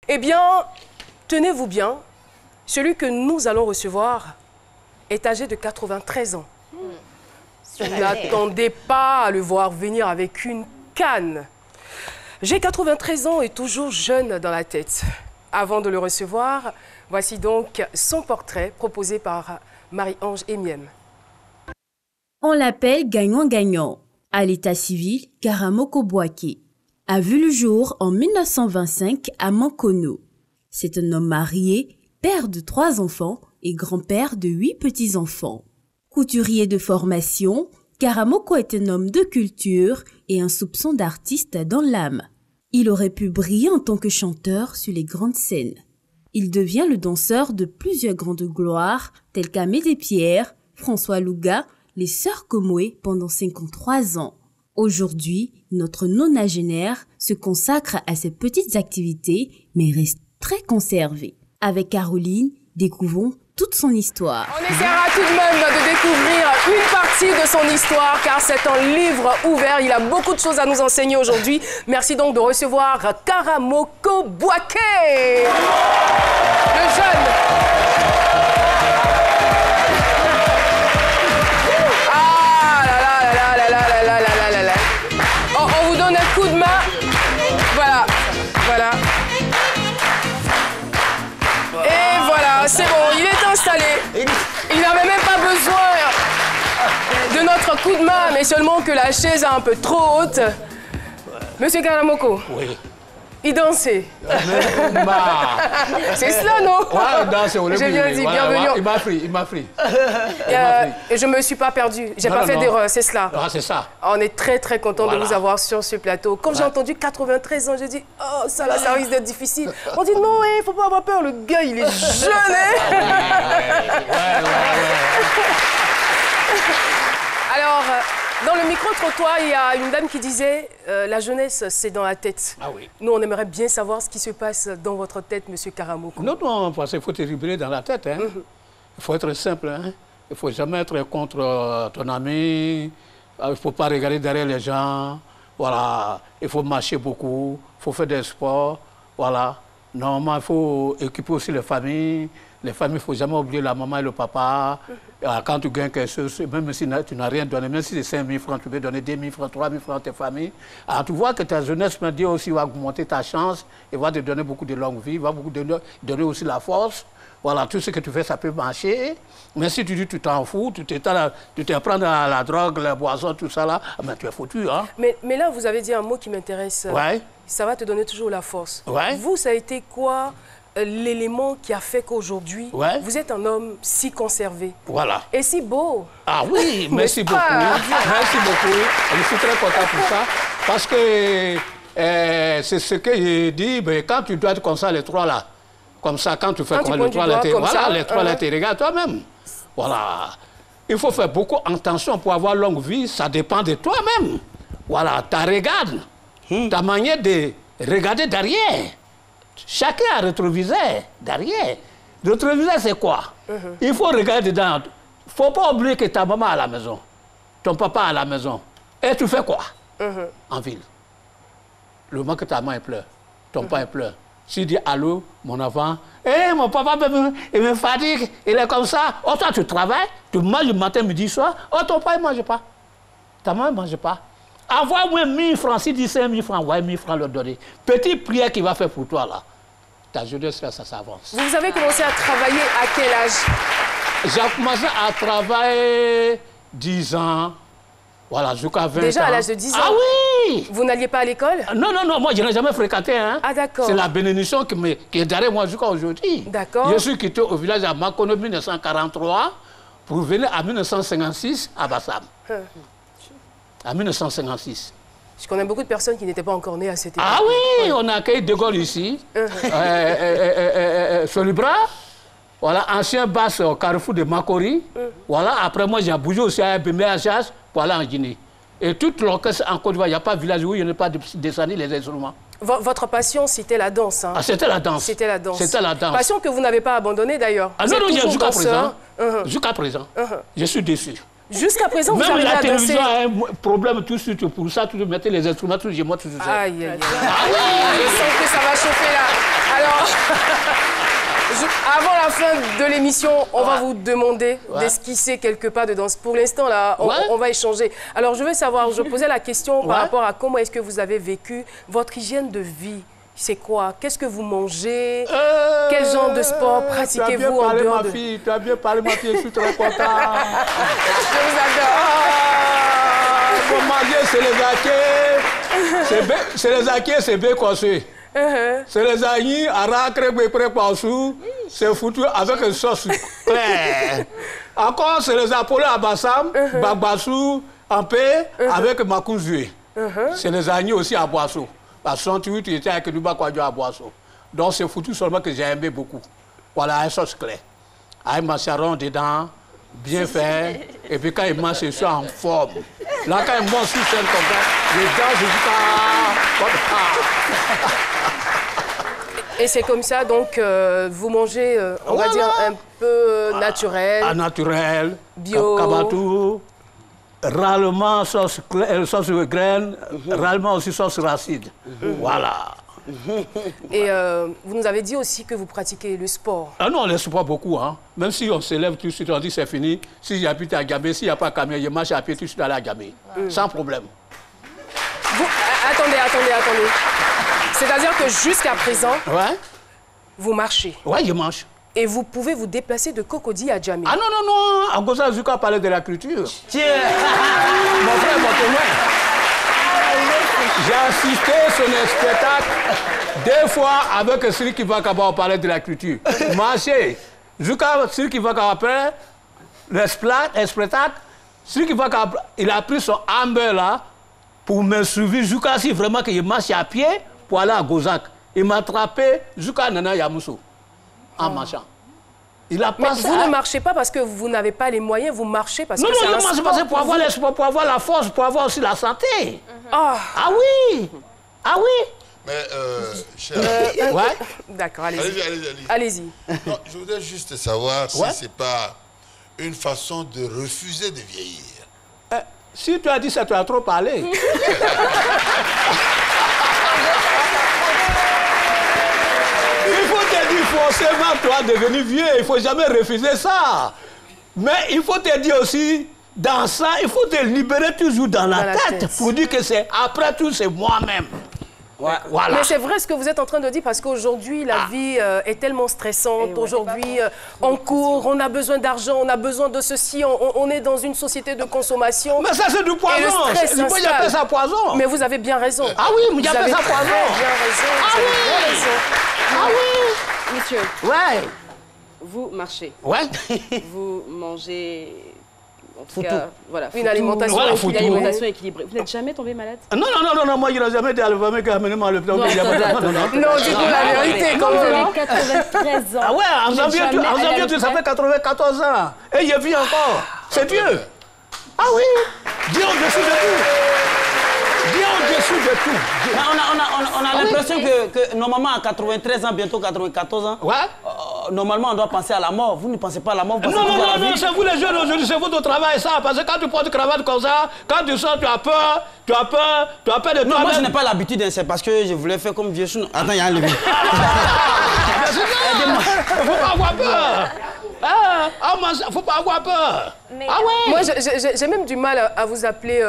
Eh bien, tenez-vous bien, celui que nous allons recevoir est âgé de 93 ans. N'attendez pas à le voir venir avec une canne. J'ai 93 ans et toujours jeune dans la tête. Avant de le recevoir, voici donc son portrait proposé par Marie-Ange Emiem. On l'appelle gagnant-gagnant. À l'état civil, Karamoko Bouaké a vu le jour en 1925 à Mankono. C'est un homme marié, père de 3 enfants et grand-père de 8 petits-enfants. Couturier de formation, Karamoko est un homme de culture et un soupçon d'artiste dans l'âme. Il aurait pu briller en tant que chanteur sur les grandes scènes. Il devient le danseur de plusieurs grandes gloires telles qu'Amédée Pierre, François Louga, les sœurs Komoé pendant 53 ans. Aujourd'hui, notre nonagénaire se consacre à ses petites activités, mais reste très conservé. Avec Caroline, découvrons toute son histoire. On essaiera tout de même de découvrir une partie de son histoire, car c'est un livre ouvert. Il a beaucoup de choses à nous enseigner aujourd'hui. Merci donc de recevoir Karamoko Bouaké, le jeune. On vous donne un coup de main. Voilà, voilà. Et voilà, c'est bon, il est installé. Il n'avait même pas besoin de notre coup de main, mais seulement que la chaise est un peu trop haute. Monsieur Karamoko. Oui. Il dansait. C'est cela, non? Ouais, danser, on j'ai bien dit, voilà, bienvenue. Il m'a pris. Et je ne me suis pas perdue. J'ai pas fait d'erreur, c'est cela. Ah, c'est ça. On est très, très content Voilà. de vous avoir sur ce plateau. Quand j'ai entendu 93 ans, j'ai dit, oh, ça là, ça risque d'être difficile. On dit, non, il ne faut pas avoir peur, le gars, il est jeune, hein? Alors, dans le micro-trottoir, il y a une dame qui disait la jeunesse, c'est dans la tête. Ah oui. Nous, on aimerait bien savoir ce qui se passe dans votre tête, Monsieur Karamoko. Non, parce qu'il faut te libérer dans la tête. Hein. Il faut être simple. Hein. Il ne faut jamais être contre ton ami. Il ne faut pas regarder derrière les gens. Voilà. Il faut marcher beaucoup. Il faut faire des sports. Voilà. Normalement, il faut occuper aussi les familles. Les familles, il ne faut jamais oublier la maman et le papa. Quand tu gagnes quelque chose, même si tu n'as rien donné, même si c'est 5 000 francs, tu peux donner 2 000 francs, 3 000 francs à tes familles. Alors tu vois que ta jeunesse, Dieu aussi va augmenter ta chance et va te donner beaucoup de longue vie, va beaucoup donner aussi la force. Voilà, tout ce que tu fais, ça peut marcher. Mais si tu dis tu t'en fous, tu te prends dans la drogue, la boisson, tout ça là, ben, tu es foutu. Hein? Mais là, vous avez dit un mot qui m'intéresse. Ouais. Ça va te donner toujours la force. Ouais. Vous, ça a été quoi l'élément qui a fait qu'aujourd'hui, vous êtes un homme si conservé. Voilà. Et si beau. Ah oui, merci beaucoup. Merci beaucoup. Je suis très content pour ça. Parce que c'est ce que j'ai dit, mais quand tu dois être comme ça, les trois là, comme ça, quand tu fais comme les trois là, voilà, les trois là, tu regardes toi-même. Voilà. Il faut faire beaucoup attention pour avoir longue vie, ça dépend de toi-même. Voilà, ta regarde, ta manière de regarder derrière. Chacun a rétroviseur derrière. Rétroviseur, c'est quoi? Il faut regarder dedans. Il ne faut pas oublier que ta maman est à la maison, ton papa est à la maison. Et tu fais quoi en ville? Le moment que ta maman pleure, ton père pleure. Si tu dis allô, mon enfant, mon papa il me fatigue, il est comme ça. Oh, toi, tu travailles, tu manges le matin, midi, soir. Oh, ton père ne mange pas. Ta maman ne mange pas. Envoie-moi 1000 francs, si tu dis 5000 francs, envoie 1000 francs leur donner. Petite prière qu'il va faire pour toi là. Ta jeunesse, ça s'avance. Vous avez commencé à travailler à quel âge? J'ai commencé à travailler 10 ans, voilà, jusqu'à 20 ans. Déjà à l'âge de 10 ans? Ah oui! Vous n'alliez pas à l'école? Non, moi je n'ai jamais fréquenté. Hein. Ah d'accord. C'est la bénédiction qui est derrière moi jusqu'à aujourd'hui. D'accord. Je suis quitté au village à Makono 1943 pour venir en 1956 à Bassam. En 1956. Je connais beaucoup de personnes qui n'étaient pas encore nées à cette époque. Ah oui, on a accueilli De Gaulle ici, Solibra, voilà, ancien basse au carrefour de Makori. Voilà, après moi j'ai bougé aussi à Béméachas pour aller en Guinée. Et toute l'orchestre en Côte d'Ivoire, il n'y a pas de village où il n'y a pas de descendre les instruments. Votre passion, c'était la danse. Hein? Ah, c'était la danse. C'était la danse. C'était la danse. Passion que vous n'avez pas abandonnée d'ailleurs. Ah non, jusqu'à présent. Jusqu'à présent. Je suis déçu. Jusqu'à présent, vous arrivez à danser. Même la télévision a un problème tout de suite pour ça, tu mettez les instruments, tout chez moi, tout ça. Aïe, aïe, aïe. Ah oui, je sens que ça va chauffer là. Alors, Avant la fin de l'émission, on va vous demander d'esquisser quelques pas de danse. Pour l'instant, là, on va échanger. Alors, je veux savoir, je posais la question par rapport à comment est-ce que vous avez vécu votre hygiène de vie. C'est quoi? Qu'est-ce que vous mangez? Quel genre de sport pratiquez-vous en dehors de... Tu as bien parlé, ma fille, je suis très content. Je vous adore. Pour manger, c'est les akés. C'est les akés, c'est bien conçu. C'est les aïs, aracre, pré pansou. C'est foutu avec une sauce claire. Encore, c'est les apollos à Bassam, Bagbassou, en paix, avec Makouzoué. C'est les aïs aussi à Boisseau. À 68, il était avec Duba Kwadjo à Boisseau. Donc c'est foutu seulement que j'ai aimé beaucoup. Voilà, une sauce claire. Avec macaron dedans, bien fait. Et puis quand il mange, je suis en forme. Là, quand il mange sur scène comme ça, je danse jusqu'à... Et c'est comme ça, donc, vous mangez, on va dire, un peu naturel. Naturel, bio. Kabatou. Rarement sauce graine, rarement aussi sauce racide. Voilà. Et vous nous avez dit aussi que vous pratiquez le sport. Ah non, on ne laisse pas beaucoup. Hein. Même si on s'élève tout de suite, on dit c'est fini. Si j'habite à Gambé, s'il n'y a pas de camion, je marche à pied tout de suite à la Gambé. Sans problème. Attendez. C'est-à-dire que jusqu'à présent, vous marchez. Oui, je marche. Et vous pouvez vous déplacer de Cocody à Djamé. Ah non, en Goza Zuka parlait de la culture. Tiens, mon frère, mon témoin. J'ai assisté sur un spectacle 2 fois avec Sri Vakaba, on parlait de la culture. Marché, Zuka Sri Vakaba après, le spectacle, Sri Vakaba, il a pris son Amber là pour me suivre Zuka si vraiment qu'il marche à pied pour aller à Gozak. Il m'a attrapé Zuka Nana Yamousso. En marchant. Il a mais vous ne marchez pas parce que vous n'avez pas les moyens, vous marchez parce que c'est un sport. Non, pour avoir l'espoir, pour avoir la force, pour avoir aussi la santé. Ah oui. Mais, cher... D'accord, allez-y. Allez-y. Je voudrais juste savoir si ce n'est pas une façon de refuser de vieillir. Si tu as dit ça, tu as trop parlé. Il faut te dire forcément, toi, devenir vieux, il ne faut jamais refuser ça. Mais il faut te dire aussi, dans ça, il faut te libérer toujours dans la tête pour dire que c'est après tout, c'est moi-même. Voilà. Mais c'est vrai ce que vous êtes en train de dire parce qu'aujourd'hui, la vie est tellement stressante. Aujourd'hui, on court, on a besoin d'argent, on a besoin de ceci. On est dans une société de consommation. Mais ça, c'est du poison. Moi, j'appelle ça poison. Mais vous avez bien raison. Ah oui, j'appelle ça poison. Bien raison. Ah oui. Monsieur. Ouais. Vous marchez. Ouais. Vous mangez... En tout cas, voilà, une alimentation équilibrée. Vous n'êtes jamais tombé malade? Non, moi je n'ai jamais été à l'hôpital qui a amené à l'hôpital. Non, dites-nous la vérité, quand vous même. avez 93 ans. Ah ouais, en janvier, ça fait 94 ans. Et il vit encore. C'est Dieu. Ah oui, Dieu au-dessus de tout. Dieu au-dessus de tout. On a l'impression que normalement à 93 ans, bientôt 94 ans, normalement on doit penser à la mort. Vous ne pensez pas à la mort, vous pensez à la vie. Non, c'est vous les jeunes aujourd'hui, c'est votre travail ça. Parce que quand tu portes une cravate comme ça, quand tu sors, tu as peur de toi. Non, moi je n'ai pas l'habitude, c'est parce que je voulais faire comme vieux chou. Attends, il y a un levé. Il ne faut pas avoir peur. Il ne faut pas avoir peur. Moi, j'ai même du mal à vous appeler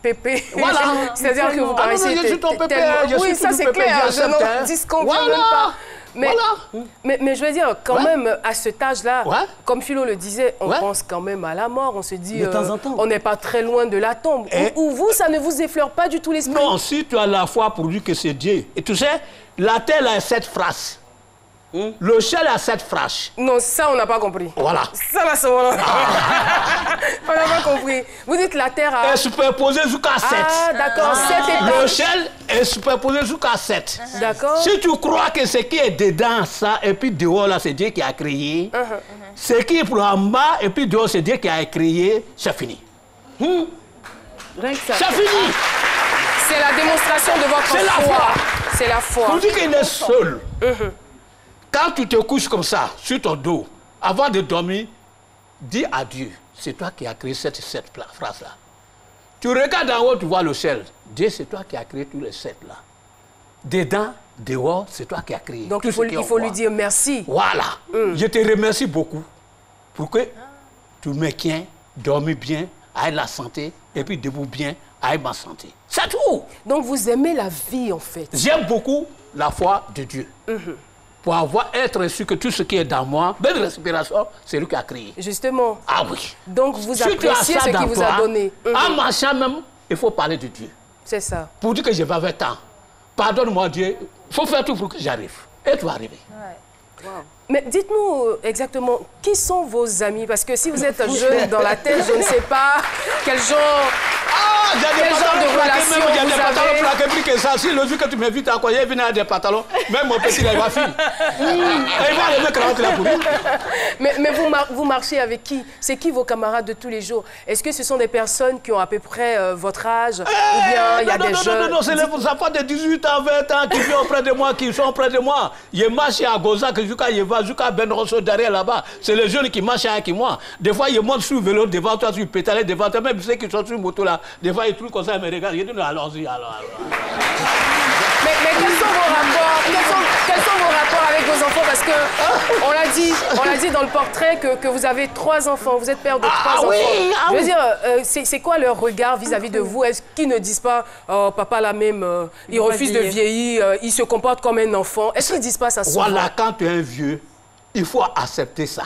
Pépé. Voilà. C'est-à-dire que vous paraissez... je suis ton Pépé. Oui, ça c'est clair. Je n'en discontinuerai même pas. Mais je veux dire, quand même, à cet âge-là, comme Philo le disait, on pense quand même à la mort. On se dit, on n'est pas très loin de la tombe. Ou vous, ça ne vous effleure pas du tout l'esprit? Non, si tu as la foi pour dire que c'est Dieu. Et tu sais, la terre a 7 phrases. Le ciel a 7 phrases. Non, ça, on n'a pas compris. Voilà. Ça, là, c'est voilà. On n'a pas compris. Vous dites la terre a... est superposée jusqu'à 7. Ah, d'accord, 7 étages. Le ciel est superposé jusqu'à 7. D'accord. Si tu crois que ce qui est dedans, ça, et puis dehors, là, c'est Dieu qui a créé. Ce qui est pour en bas, et puis dehors, c'est Dieu qui a créé, c'est fini. Rien que ça. C'est fini. C'est la démonstration de votre foi. C'est la foi. C'est la foi. On dit qu'il est seul. Quand tu te couches comme ça, sur ton dos, avant de dormir, dis à Dieu, c'est toi qui as créé cette phrase-là. Tu regardes en haut, tu vois le ciel. Dieu, c'est toi qui as créé tous les 7 là. Dedans, dehors, c'est toi qui as créé. Donc il faut lui dire merci. Voilà. Je te remercie beaucoup pour que tu me tiens, dormis bien, aille la santé, et puis debout bien, aille ma santé. C'est tout. Donc vous aimez la vie en fait. J'aime beaucoup la foi de Dieu. Pour être sûr que tout ce qui est dans moi, belle respiration, c'est lui qui a créé. Justement. Ah oui. Donc vous appréciez ce qu'il vous a donné. En marchant même, il faut parler de Dieu. C'est ça. Pour dire que je vais avec temps. Pardonne-moi Dieu, il faut faire tout pour que j'arrive. Et tu vas arriver. Ouais. Wow. Mais dites-nous exactement, qui sont vos amis? Parce que si vous êtes jeune dans la tête, je ne sais pas quel genre... Quel genre de relation vous avez? Il y a des pantalons plaqués plus que ça. Si le jour que tu m'invites à quoi, il vient avec des pantalons, même mon petit, il va finir. Et il va arriver cravate là pour lui. Mais vous marchez avec qui? C'est qui vos camarades de tous les jours? Est-ce que ce sont des personnes qui ont à peu près votre âge? Ou bien il y a des jeunes? Non, c'est les enfants de 18 ans, 20 ans qui viennent auprès de moi, qui sont auprès de moi. Ils marchent à Goza, jusqu'à Ben Rosso derrière là-bas. C'est les jeunes qui marchent avec moi. Des fois, ils montent sur le vélo devant toi, sur le pétale devant toi. Même ceux qui sont sur moto là. Des fois, ils trouvent comme ça, ils me regardent. Je dis, non, allons-y, alors. Mais quels sont vos rapports? Quels sont vos rapports avec vos enfants? Parce que on l'a dit dans le portrait que vous avez 3 enfants. Vous êtes père de 3 enfants. Je veux dire, c'est quoi leur regard vis-à-vis de vous? Est-ce qu'ils ne disent pas, oh, papa là même, il refuse de vieillir, il se comporte comme un enfant? Est-ce qu'ils ne disent pas ça souvent? Voilà, quand tu es un vieux, il faut accepter ça.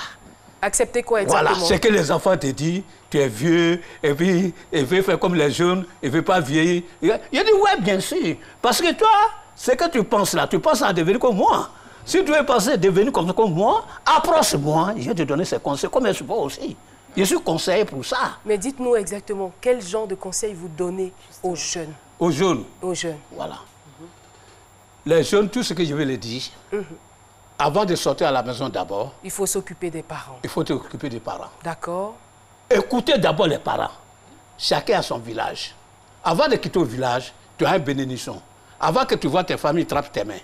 Accepter quoi exactement? Voilà, c'est que les enfants te disent, tu es vieux, et puis il veut faire comme les jeunes, il ne veut pas vieillir. Il dit, ouais, bien sûr. Parce que toi, ce que tu penses là, tu penses à devenir comme moi. Si tu veux penser à devenir comme moi, approche-moi, je vais te donner ces conseils, comme je suis pas aussi. Je suis conseiller pour ça. Mais dites-nous exactement, quel genre de conseils vous donnez aux jeunes? Aux jeunes? Aux jeunes. Voilà. Les jeunes, tout ce que je vais leur dire, avant de sortir à la maison d'abord... Il faut s'occuper des parents. Il faut s'occuper des parents. D'accord. Écoutez d'abord les parents. Chacun a son village. Avant de quitter le village, tu as une bénédiction. Avant que tu vois tes familles trapper tes mains.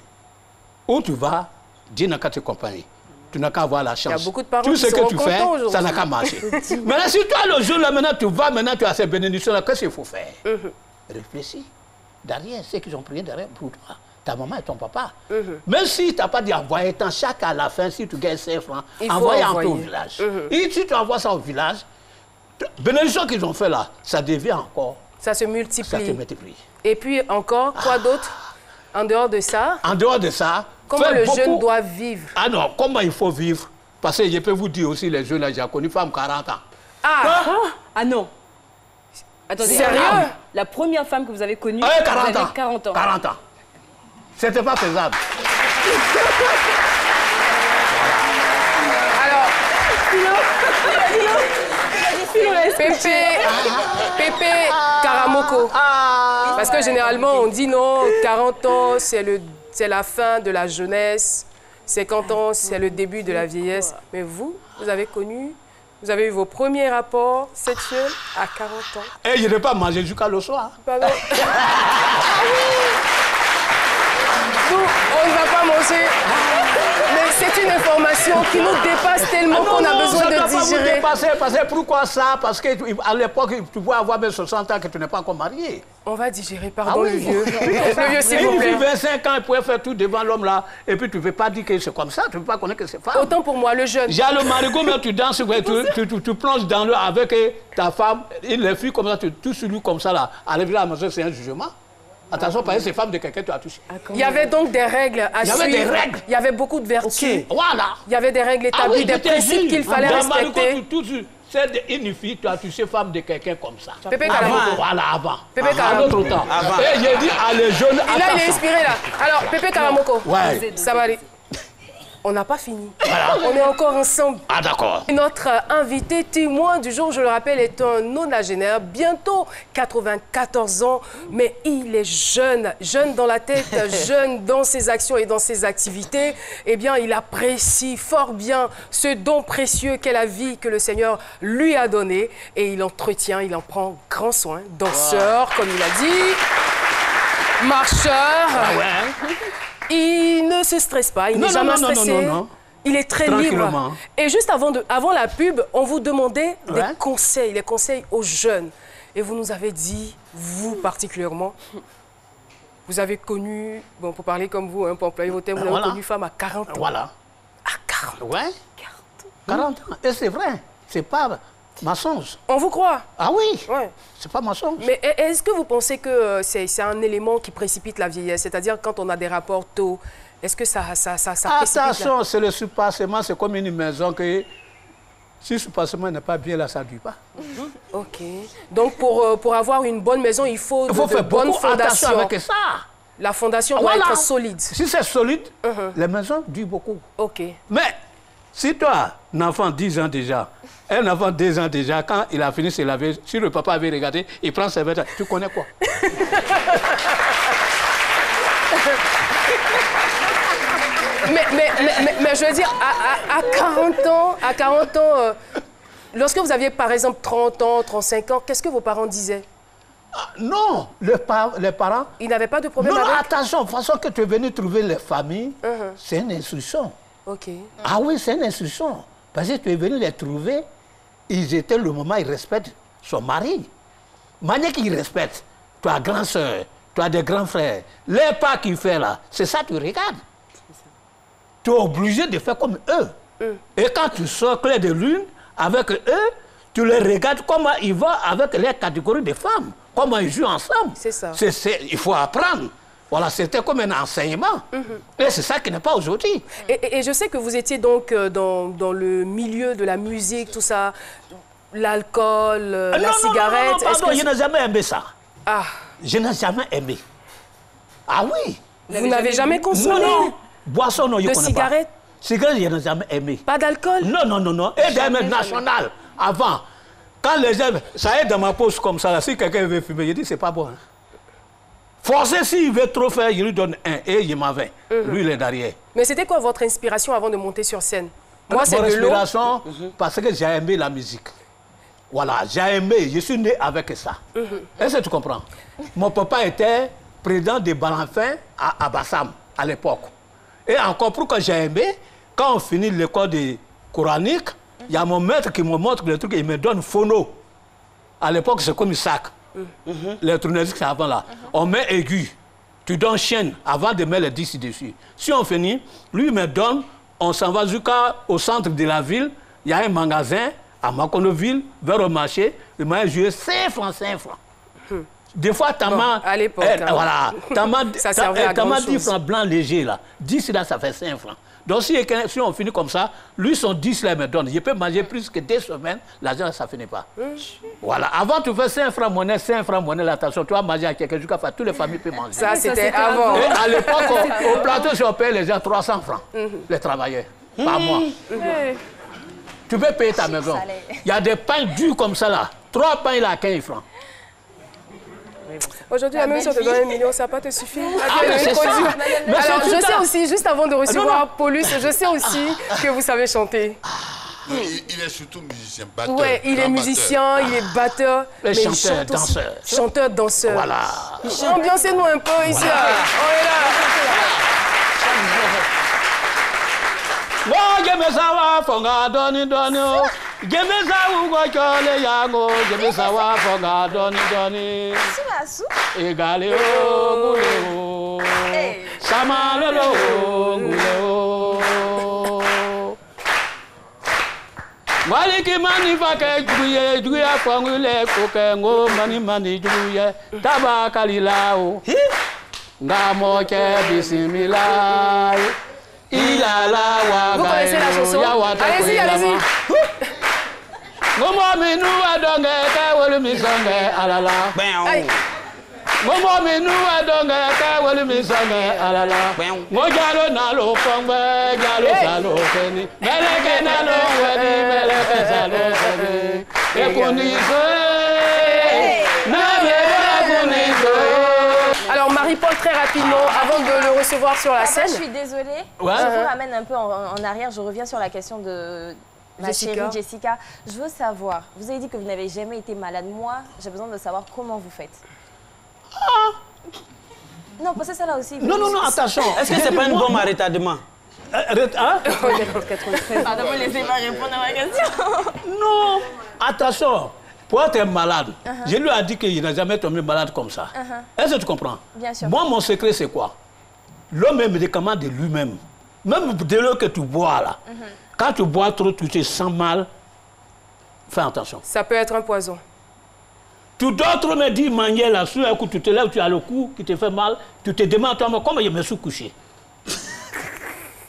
Où tu vas, Dieu n'a qu'à te accompagner. Tu n'as qu'à avoir la chance. Il y a beaucoup de parents tout ce qui que tu fais, aujourd'hui. ça n'a qu'à marcher. Maintenant, si toi, le jour là, maintenant, tu as ces bénédictions-là, qu'est-ce qu'il faut faire? Réfléchis. Derrière, ceux qui ont prié derrière pour toi. Ta maman et ton papa. Même si tu n'as pas dit envoyer tant, chaque à la fin, si tu gagnes 5 francs, envoie un peu au village. Et si tu envoies ça au village, bénédiction qu'ils ont fait là, ça devient encore. Ça se multiplie. Ça se multiplie. Et puis encore, quoi d'autre? En dehors de ça? En dehors de ça, comment le jeune doit vivre? Ah non, comment il faut vivre? Parce que je peux vous dire aussi, les jeunes là, j'ai connu femme 40 ans. Ah non. Attendez, sérieux? La première femme que vous avez connue, 40 vous avez ans. 40 ans. 40 ans. C'était pas faisable. Alors, Pépé Karamoko. Parce que généralement, on dit non, 40 ans, c'est la fin de la jeunesse. 50 ans, c'est le début de la vieillesse. Mais vous avez connu, vous avez eu vos premiers rapports sexuels à 40 ans. Et je n'ai pas mangé jusqu'à le soir. Pardon. Nous, on ne va pas manger. Mais c'est une information qui nous dépasse tellement qu'on a besoin de digérer. Parce que pourquoi ça? Parce qu'à l'époque, tu pouvais avoir même 60 ans que tu n'es pas encore marié. On va digérer, pardon, le vieux. Le vieux, s'il vous Une plaît. fille 25 ans, elle pouvait faire tout devant l'homme là. Et puis tu ne veux pas dire que c'est comme ça, tu ne veux pas connaître que c'est femme. Autant pour moi, le jeune. J'ai le marigot, mais tu danses, tu plonges dans l'eau avec ta femme, et les filles comme ça, tu touches sur lui comme ça là. Arriver à la maison, c'est un jugement. Attention, parce que c'est femme de quelqu'un que tu as touché. Il y avait donc des règles à suivre. Il y avait des règles. Il y avait beaucoup de vertus. Voilà. Il y avait des règles établies, des principes qu'il fallait respecter. C'est une fille, tu as touché femme de quelqu'un comme ça. Pépé Karamoko. Voilà, avant. Pépé Karamoko. Autre temps. Et j'ai dit à les jeunes... Et là, il est inspiré là. Alors, Pépé Karamoko. Ouais. Ça va aller. On n'a pas fini. Voilà. On est encore ensemble. Ah, d'accord. Notre invité témoin du jour, je le rappelle, est un nonagénaire, bientôt 94 ans, mais il est jeune, jeune dans la tête, jeune dans ses actions et dans ses activités. Eh bien, il apprécie fort bien ce don précieux qu'est la vie que le Seigneur lui a donné et il entretient, il en prend grand soin. Danseur, comme il a dit, marcheur. Ah ouais. Il ne se stresse pas, il n'est jamais stressé. Non. Il est très libre. Et juste avant la pub, on vous demandait des conseils, les conseils aux jeunes. Et vous nous avez dit, vous particulièrement, Vous avez connu, bon, pour parler comme vous, hein, pour employer vos termes, vous avez connu femme à 40 ans. Voilà. À 40 ans. Ouais. 40 ans. Et c'est vrai. C'est pas mensonge. On vous croit? Ah oui. Ouais. C'est pas mensonge. Mais est-ce que vous pensez que c'est un élément qui précipite la vieillesse? C'est-à-dire quand on a des rapports tôt, est-ce que ça précipite attention, c'est le surpassement, c'est comme une maison que si le surpassement n'est pas bien là, ça ne dure pas. Ok. Donc pour avoir une bonne maison, il faut faire bonnes fondations. attention avec ça. La fondation doit être solide. Si c'est solide, les maisons durent beaucoup. Ok. Mais si toi, un enfant 10 ans déjà, un enfant 2 ans déjà, quand il a fini de se laver, si le papa avait regardé, il prend ses vêtements, tu connais quoi? mais je veux dire, à 40 ans, lorsque vous aviez par exemple 30 ans, 35 ans, qu'est-ce que vos parents disaient? Non, les parents... Ils n'avaient pas de problème avec? Non, attention, de toute façon que tu es venu trouver les familles, c'est une instruction. Ok. Ah oui, c'est une instruction. Parce que tu es venu les trouver, ils étaient le moment, ils respectent son mari. Manière qu'ils respectent, tu as grand soeur, tu as des grands frères. Les pas qu'il fait là, c'est ça que tu regardes. Tu es obligé de faire comme eux. Et quand tu sors clair de lune avec eux, tu les regardes comment ils vont avec les catégories de femmes, comment ils jouent ensemble. C'est ça. Il faut apprendre. Voilà, c'était comme un enseignement. Et c'est ça qui n'est pas aujourd'hui. Et je sais que vous étiez donc dans le milieu de la musique, tout ça, l'alcool, la cigarette. Non, pardon, je n'ai jamais aimé ça. Ah. Je n'ai jamais aimé. Ah oui. Vous n'avez jamais consommé? Non. Boisson, non, je ne connais pas. Cigarette? Cigarette, je n'ai jamais aimé. Pas d'alcool? Non. Et des nationales, avant. Quand les gens, ça est dans ma poche comme ça, là, si quelqu'un veut fumer, je dis, c'est pas bon. Hein. Forcé, s'il veut trop faire, il lui donne un et il m'en va. Lui, il est derrière. Mais c'était quoi votre inspiration avant de monter sur scène? Moi, c'est de l'eau. Mon inspiration, parce que j'ai aimé la musique. Voilà, j'ai aimé, je suis né avec ça. Est-ce que tu comprends? Mon papa était président de Balanfin à Bassam, à l'époque. Et encore, pourquoi j'ai aimé, quand on finit l'école de coranique, il y a mon maître qui me montre le truc et il me donne phono. À l'époque, c'est comme un sac. Les tournevis, c'est avant là. On met aigu. Tu donnes chaîne avant de mettre les 10 dessus. Si on finit, lui me donne, on s'en va jusqu'au centre de la ville. Il y a un magasin à Maconoville, vers le marché. Le moyen joué 5 francs, 5 francs. Des fois, t'as à l'époque, voilà, t'as 10 francs blancs légers là. 10 là, ça fait 5 francs. Donc si on finit comme ça, lui son 10 là, il me donne. Je peux manger plus que 2 semaines, l'argent ça ne finit pas. Voilà, avant tu fais 5 francs monnaie, attention, tu vas manger à quelqu'un jusqu'à faire, toutes les familles peuvent manger. Ça c'était avant. Et à l'époque, au plateau, si on paye les gens 300 francs, les travailleurs, par mois. Tu peux payer ta maison. Il y a des pains durs comme ça là. 3 pains là à 15 francs. Aujourd'hui, même si on te donne 1 million, ça ne va pas te suffire. C'est ça. Alors, je sais aussi, juste avant de recevoir Paulus, je sais aussi que vous savez chanter. Il est surtout musicien, batteur. Oui, il est musicien, il est batteur. Mais chanteur, danseur. Chanteur, danseur. Voilà. Ambiancez-nous un peu ici. On est là. Maliki mani vake juye juya fangule kokengo mani juye tabakalilao ngamoke bisimila ilala wa. Vous connaissez la chanson? Allez-y, allez-y. Ngomo minu adonge ka wolu misonge alala. Ngomo minu adonge ka wolu misonge alala. Ngojalo nalo fongbe jalo salo keni. Meleke nalo wedi meleke salo keni. Ekuniso. Alors Marie-Paul, très rapidement, avant de le recevoir sur la scène. Je suis désolée, je vous ramène un peu en arrière, je reviens sur la question de ma chérie Jessica. Je veux savoir, vous avez dit que vous n'avez jamais été malade. Moi, j'ai besoin de savoir comment vous faites. Non, parce que ça là aussi. Non, attention. Est-ce que c'est pas une bombe à retardement? Pardon, laissez-moi répondre à ma question. Non, attention. pour être malade, je lui ai dit qu'il n'a jamais tombé malade comme ça. Est-ce que tu comprends? Bien sûr. Moi, mon secret, c'est quoi? L'homme est un médicament de lui-même. Même de l'eau que tu bois, là. Quand tu bois trop, tu te sens mal. Fais attention. Ça peut être un poison. Tu dors trop, me dit, manger là, sur un coup, tu te lèves, tu as le cou qui te fait mal, tu te demandes, toi, comment je me suis couché?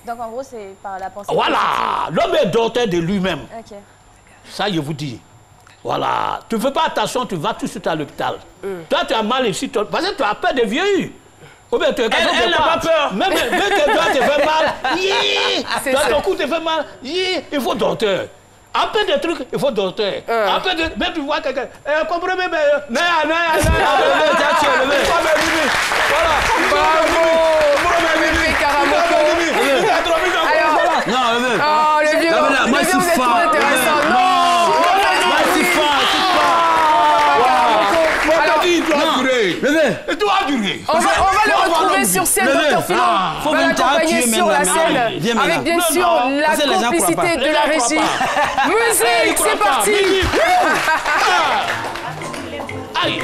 Donc en gros, c'est par la pensée. Voilà, l'homme est docteur de lui-même. Ok. Ça, je vous dis. Voilà. Tu ne fais pas attention, tu vas tout de suite à l'hôpital. Toi, tu as mal ici, parce que tu as peur de vieillir. Ou bien, elle n'a pas peur. Même que toi, tu fais mal, toi, ton cou te fait mal, il faut docteur. Un peu de trucs, il faut docteur. Un peu de... Même tu vois quelqu'un, comprenez, mais... Voilà. Oh, le vieux, vous êtes trop intéressant. Non, il doit durer. On va le retrouver sur scène, Dr Philo. On va l'accompagner sur la scène, avec bien sûr la complicité de la régie. Musique, c'est parti. Aïe.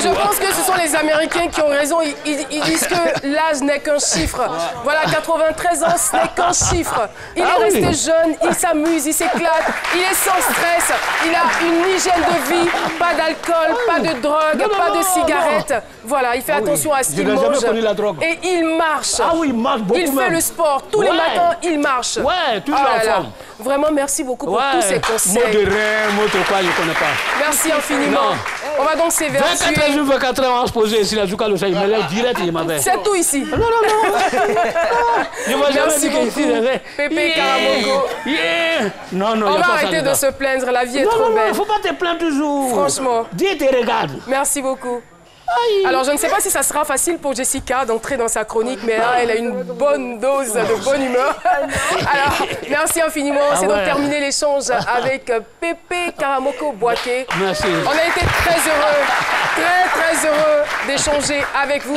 Je pense que ce sont les Américains qui ont raison. Ils disent que l'âge n'est qu'un chiffre. Voilà, 93 ans, ce n'est qu'un chiffre. Il est resté jeune, il s'amuse, il s'éclate, il est sans stress, il a une hygiène de vie, pas d'alcool, pas de drogue, pas de cigarettes. Voilà, il fait attention à ce qu'il mange. Et il marche. Ah oui, il marche beaucoup. Il fait le sport. Tous les matins, il marche. Ouais, toujours en forme. Vraiment, merci beaucoup pour tous ces conseils. Mot de rien, mot de quoi, je ne connais pas. Merci infiniment. On va donc s'évertuer. 24 jours, 24 heures, on va se poser ici, la Zouka, le chat, il me lève direct, il m'avait. C'est tout ici. Non. Merci beaucoup, Pépé Karamoko. Non, on va arrêter de se plaindre, la vie est trop belle. Il ne faut pas te plaindre toujours. Franchement. Dis et te regarde. Merci beaucoup. Alors, je ne sais pas si ça sera facile pour Jessica d'entrer dans sa chronique, mais là, elle a une bonne dose de bonne humeur. Alors, merci infiniment. C'est donc terminé l'échange avec Pépé Karamoko Boaké. Merci. On a été très heureux d'échanger avec vous.